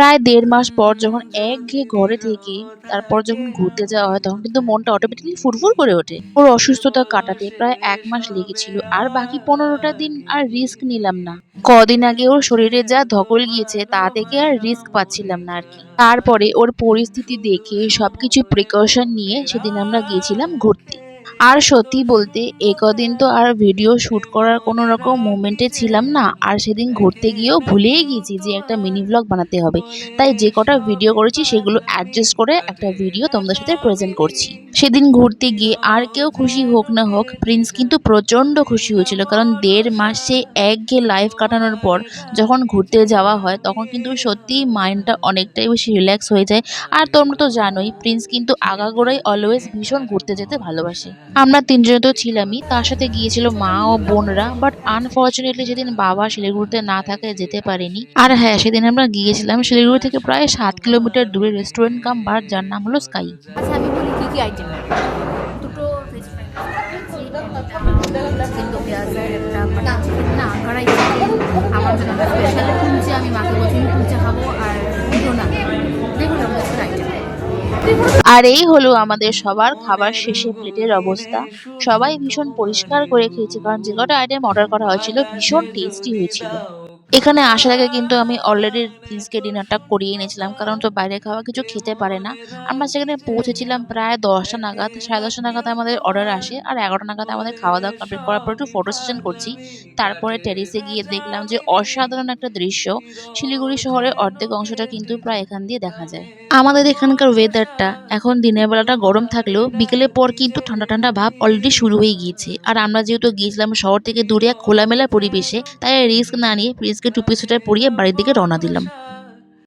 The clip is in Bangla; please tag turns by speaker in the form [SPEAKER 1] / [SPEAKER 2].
[SPEAKER 1] প্রায় ১.৫ মাস পর যখন একঘেয়ে ঘরে থেকে তারপর যখন ঘুরতে যাওয়া হয় তখন কিন্তু মনটা অটোমেটিক্যালি ফুরফুর করে ওঠে। ওর অসুস্থতা কাটাতে প্রায় ১ মাস লেগেছিল। আর বাকি ১৫টা দিন আর রিস্ক নিলাম না। কদিন আগে ওর শরীরে যা ধকল গিয়েছে তা থেকে আর রিস্ক পাচ্ছিলাম না আরকি। তারপরে ওর পরিস্থিতি দেখে সবকিছু প্রিকশন নিয়ে সেদিন আমরা গিয়েছিলাম ঘুরতে। আর সত্যি বলতে এ কদিন তো আর ভিডিও শুট করার কোনো রকম মোমেন্টে ছিলাম না। আর সেদিন ঘুরতে গিয়েও ভুলেই গেছি যে একটা মিনি ভ্লগ বানাতে হবে। তাই যে কটা ভিডিও করেছি সেগুলো অ্যাডজাস্ট করে একটা ভিডিও তোমাদের সাথে প্রেজেন্ট করছি। সেদিন ঘুরতে গিয়ে আর কেউ খুশি হোক না হোক, প্রিন্স কিন্তু প্রচন্ড খুশি হয়েছিল। কারণ ১.৫ মাসে একঘেয়ে লাইফ কাটানোর পর যখন ঘুরতে যাওয়া হয় তখন কিন্তু সত্যিই মাইন্ডটা অনেকটাই বেশি রিল্যাক্স হয়ে যায়। আর তোমরা তো জানোই প্রিন্স কিন্তু আগাগোড়াই অলওয়েজ ভীষণ ঘুরতে যেতে ভালোবাসে। আমরা ৩ জনে তো ছিলামই, তার সাথে গিয়েছিল মা ও বোনরা। বাট আনফরচুনেটলি সেদিন বাবা শিলিগুড়িতে না থাকায় যেতে পারেনি। আর হ্যাঁ, সেদিন আমরা গিয়েছিলাম শিলিগুড়ি থেকে প্রায় ৭ কিলোমিটার দূরে রেস্টুরেন্ট কাম বার যার নাম হলো স্কাই।
[SPEAKER 2] আচ্ছা আমি বলি কি কি আইটেম। দুটো ভেজ ফ্রাইড চিকেন দো পেঁয়াজের একটা বাটার চিকেন না কড়াই চিকেন, আমার জন্য একটা স্পেশাল কুলচা, আমি মাকে বলছি আমি কুলচা খাবো, আর দুটো না দেখুন আমাদের আইটেম।
[SPEAKER 1] আর এই হলো আমাদের সবার খাবার শেষে প্লেটের অবস্থা। সবাই ভীষণ পরিষ্কার করে খেয়েছে কারণ যে কটা আইটেম অর্ডার করা হয়েছিল ভীষণ টেস্টি হয়েছিল। এখানে আসার আগে কিন্তু আমি অলরেডি প্রিন্সকে ডিনারটা করিয়ে এনেছিলাম কারণ তো বাইরে খাওয়া কিছু খেতে পারে না। আমরা সেখানে পৌঁছেছিলাম প্রায় ১০টা নাগাদ, ১০:৩০ নাগাদ আমাদের অর্ডার আসে। আর ১১টা নাগাদ আমাদের খাওয়া দাওয়া কমপ্লিট করার পর একটু ফটো সেশন করছি। তারপরে টেরেসে গিয়ে দেখলাম যে অসাধারণ একটা দৃশ্য। শিলিগুড়ি শহরের অর্ধেক অংশটা কিন্তু প্রায় এখান দিয়ে দেখা যায়। আমাদের এখানকার ওয়েদারটা এখন দিনের বেলাটা গরম থাকলেও বিকেলের পর কিন্তু ঠান্ডা ঠান্ডা ভাব অলরেডি শুরু হয়ে গিয়েছে। আর আমরা যেহেতু গিয়েছিলাম শহর থেকে দূরে এক খোলামেলা পরিবেশে, তাই রিস্ক না নিয়ে প্রিন্সকে টুপি সোয়েটার পরিয়ে বাড়ির দিকে রওনা দিলাম।